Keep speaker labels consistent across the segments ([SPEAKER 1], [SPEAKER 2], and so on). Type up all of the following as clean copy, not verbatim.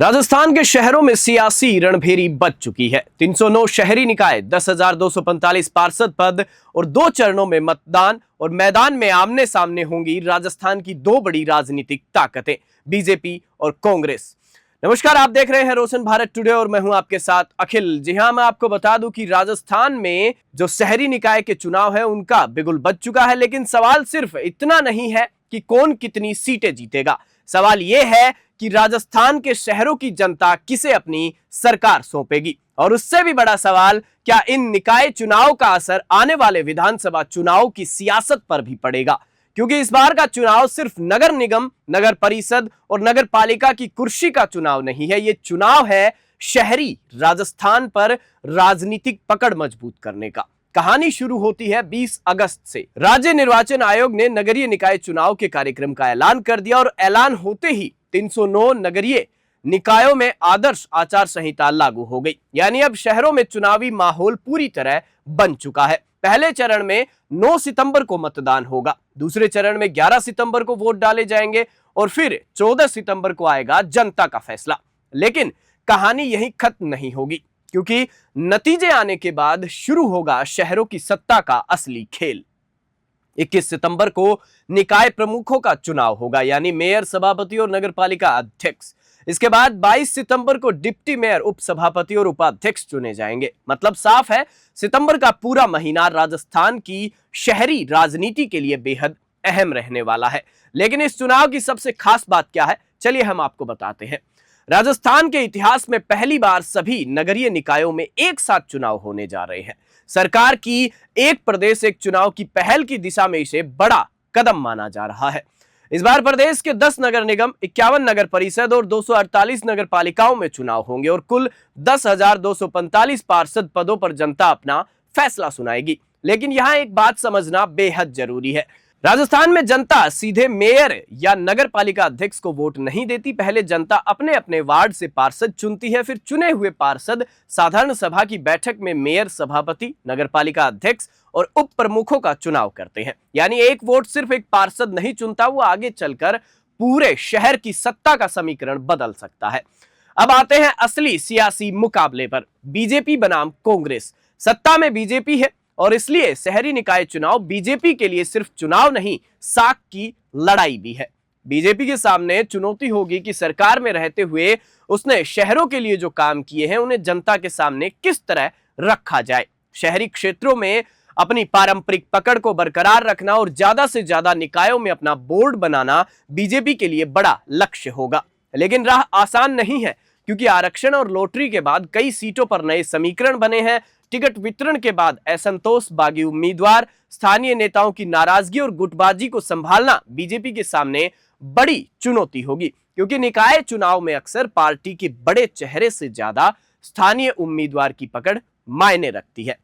[SPEAKER 1] राजस्थान के शहरों में सियासी रणभेरी बच चुकी है। 309 शहरी निकाय, 10,245 पार्षद पद और 2 चरणों में मतदान और मैदान में आमने सामने होंगी राजस्थान की 2 बड़ी राजनीतिक ताकतें, बीजेपी और कांग्रेस। नमस्कार, आप देख रहे हैं रोशन भारत टुडे और मैं हूं आपके साथ अखिल। जी हां, मैं आपको बता दूं कि राजस्थान में जो शहरी निकाय के चुनाव है उनका बिगुल बज चुका है, लेकिन सवाल सिर्फ इतना नहीं है कि कौन कितनी सीटें जीतेगा। सवाल यह है कि राजस्थान के शहरों की जनता किसे अपनी सरकार सौंपेगी। और उससे भी बड़ा सवाल, क्या इन निकाय चुनाव का असर आने वाले विधानसभा चुनाव की सियासत पर भी पड़ेगा? क्योंकि इस बार का चुनाव सिर्फ नगर निगम, नगर परिषद और नगर पालिका की कुर्सी का चुनाव नहीं है, ये चुनाव है शहरी राजस्थान पर राजनीतिक पकड़ मजबूत करने का। कहानी शुरू होती है 20 अगस्त से। राज्य निर्वाचन आयोग ने नगरीय निकाय चुनाव के कार्यक्रम का ऐलान कर दिया और ऐलान होते ही 309 नगरीय निकायों में आदर्श आचार संहिता लागू हो गई। यानी अब शहरों में चुनावी माहौल पूरी तरह बन चुका है। पहले चरण में 9 सितंबर को मतदान होगा, दूसरे चरण में 11 सितंबर को वोट डाले जाएंगे और फिर 14 सितंबर को आएगा जनता का फैसला। लेकिन कहानी यहीं खत्म नहीं होगी, क्योंकि नतीजे आने के बाद शुरू होगा शहरों की सत्ता का असली खेल। 21 सितंबर को निकाय प्रमुखों का चुनाव होगा, यानी मेयर, सभापति और नगरपालिका अध्यक्ष। इसके बाद 22 सितंबर को डिप्टी मेयर, उप सभापति और उपाध्यक्ष चुने जाएंगे। मतलब साफ है, सितंबर का पूरा महीना राजस्थान की शहरी राजनीति के लिए बेहद अहम रहने वाला है। लेकिन इस चुनाव की सबसे खास बात क्या है, चलिए हम आपको बताते हैं। राजस्थान के इतिहास में पहली बार सभी नगरीय निकायों में एक साथ चुनाव होने जा रहे हैं। सरकार की एक प्रदेश एक चुनाव की पहल की दिशा में इसे बड़ा कदम माना जा रहा है। इस बार प्रदेश के 10 नगर निगम, 51 नगर परिषद और 248 नगर पालिकाओं में चुनाव होंगे और कुल 10,245 पार्षद पदों पर जनता अपना फैसला सुनाएगी। लेकिन यहां एक बात समझना बेहद जरूरी है। राजस्थान में जनता सीधे मेयर या नगर पालिका अध्यक्ष को वोट नहीं देती। पहले जनता अपने अपने वार्ड से पार्षद चुनती है, फिर चुने हुए पार्षद साधारण सभा की बैठक में मेयर, सभापति, नगर पालिका अध्यक्ष और उप प्रमुखों का चुनाव करते हैं। यानी एक वोट सिर्फ एक पार्षद नहीं चुनता, वो आगे चलकर पूरे शहर की सत्ता का समीकरण बदल सकता है। अब आते हैं असली सियासी मुकाबले पर। बीजेपी बनाम कांग्रेस। सत्ता में बीजेपी है और इसलिए शहरी निकाय चुनाव बीजेपी के लिए सिर्फ चुनाव नहीं, साख की लड़ाई भी है। बीजेपी के सामने चुनौती होगी कि सरकार में रहते हुए उसने शहरों के लिए जो काम किए हैं उन्हें जनता के सामने किस तरह रखा जाए। शहरी क्षेत्रों में अपनी पारंपरिक पकड़ को बरकरार रखना और ज्यादा से ज्यादा निकायों में अपना बोर्ड बनाना बीजेपी के लिए बड़ा लक्ष्य होगा। लेकिन राह आसान नहीं है, क्योंकि आरक्षण और लॉटरी के बाद कई सीटों पर नए समीकरण बने हैं। टिकट वितरण के बाद असंतोष, बागी उम्मीदवार, स्थानीय नेताओं की नाराजगी और गुटबाजी को संभालना बीजेपी के सामने बड़ी चुनौती होगी, क्योंकि निकाय चुनाव में अक्सर पार्टी के बड़े चेहरे से ज्यादा स्थानीय उम्मीदवार की पकड़ मायने रखती है।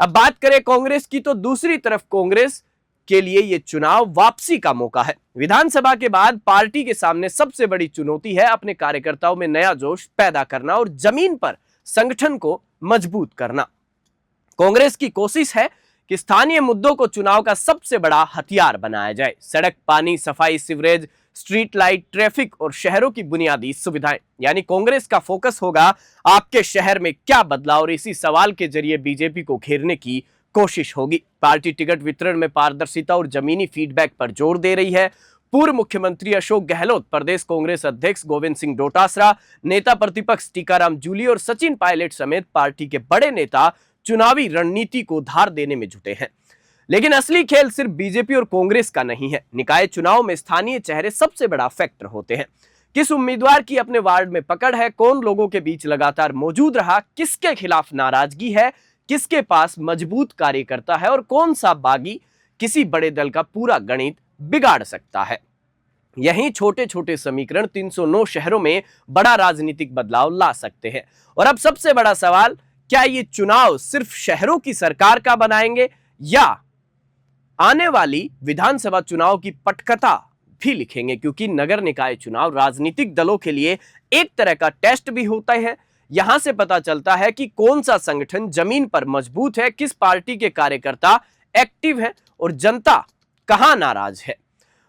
[SPEAKER 1] अब बात करें कांग्रेस की, तो दूसरी तरफ कांग्रेस के लिए यह चुनाव वापसी का मौका है। विधानसभा के बाद पार्टी के सामने सबसे बड़ी चुनौती है अपने कार्यकर्ताओं में नया जोश पैदा करना और जमीन पर संगठन को मजबूत करना। कांग्रेस की कोशिश है कि स्थानीय मुद्दों को चुनाव का सबसे बड़ा हथियार बनाया जाए। सड़क, पानी, सफाई, सीवरेज, स्ट्रीट लाइट, ट्रैफिक और शहरों की बुनियादी सुविधाएं। यानी कांग्रेस का फोकस होगा आपके शहर में क्या बदला, और इसी सवाल के जरिए बीजेपी को घेरने की कोशिश होगी। पार्टी टिकट वितरण में पारदर्शिता और जमीनी फीडबैक पर जोर दे रही है। पूर्व मुख्यमंत्री अशोक गहलोत, प्रदेश कांग्रेस अध्यक्ष गोविंद सिंह डोटासरा, नेता प्रतिपक्ष टीकाराम जूली और सचिन पायलट समेत पार्टी के बड़े नेता चुनावी रणनीति को धार देने में जुटे हैं। लेकिन असली खेल सिर्फ बीजेपी और कांग्रेस का नहीं है। निकाय चुनाव में स्थानीय चेहरे सबसे बड़ा फैक्टर होते हैं। किस उम्मीदवार की अपने वार्ड में पकड़ है, कौन लोगों के बीच लगातार मौजूद रहा, किसके खिलाफ नाराजगी है, किसके पास मजबूत कार्यकर्ता है और कौन सा बागी किसी बड़े दल का पूरा गणित बिगाड़ सकता है। यही छोटे छोटे समीकरण 309 शहरों में बड़ा राजनीतिक बदलाव ला सकते हैं। और अब सबसे बड़ा सवाल, क्या ये चुनाव सिर्फ शहरों की सरकार का बनाएंगे या आने वाली विधानसभा चुनाव की पटकथा भी लिखेंगे? क्योंकि नगर निकाय चुनाव राजनीतिक दलों के लिए एक तरह का टेस्ट भी होता है। यहां से पता चलता है कि कौन सा संगठन जमीन पर मजबूत है, किस पार्टी के कार्यकर्ता एक्टिव है और जनता कहां नाराज है।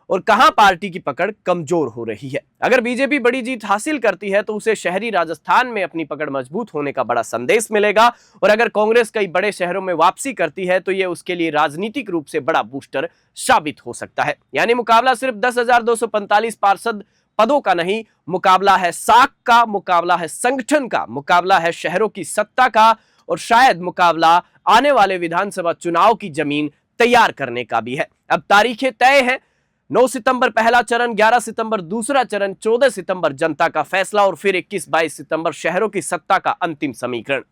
[SPEAKER 1] और कहां पार्टी की पकड़ कमजोर हो रही है। अगर बीजेपी बड़ी जीत हासिल करती है तो उसे शहरी राजस्थान में अपनी पकड़ मजबूत होने का बड़ा संदेश मिलेगा, और अगर कांग्रेस कई बड़े शहरों में वापसी करती है तो यह उसके लिए राजनीतिक रूप से बड़ा बूस्टर साबित हो सकता है। यानी मुकाबला सिर्फ 10,245 पार्षद पदों का नहीं, मुकाबला है साख का, मुकाबला है संगठन का, मुकाबला है शहरों की सत्ता का, और शायद मुकाबला आने वाले विधानसभा चुनाव की जमीन तैयार करने का भी है। अब तारीखें तय हैं, 9 सितंबर पहला चरण, 11 सितंबर दूसरा चरण, 14 सितंबर जनता का फैसला और फिर 21-22 सितंबर शहरों की सत्ता का अंतिम समीकरण।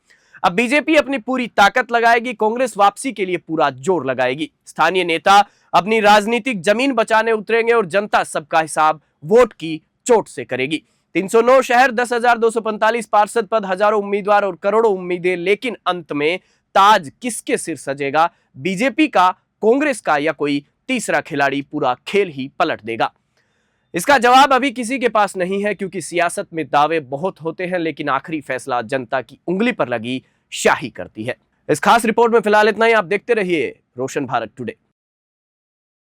[SPEAKER 1] अब बीजेपी अपनी पूरी ताकत लगाएगी, कांग्रेस वापसी के लिए पूरा जोर लगाएगी, स्थानीय नेता अपनी राजनीतिक जमीन बचाने उतरेंगे और जनता सबका हिसाब वोट की चोट से करेगी। 309 शहर, 10,245 पार्षद पद, हजारों उम्मीदवार और करोड़ों उम्मीदें, लेकिन अंत में ताज किसके सिर सजेगा? बीजेपी का, कांग्रेस का, या कोई तीसरा खिलाड़ी पूरा खेल ही पलट देगा? इसका जवाब अभी किसी के पास नहीं है, क्योंकि सियासत में दावे बहुत होते हैं लेकिन आखिरी फैसला जनता की उंगली पर लगी शाही करती है। इस खास रिपोर्ट में फिलहाल इतना ही। आप देखते रहिए रोशन भारत टुडे।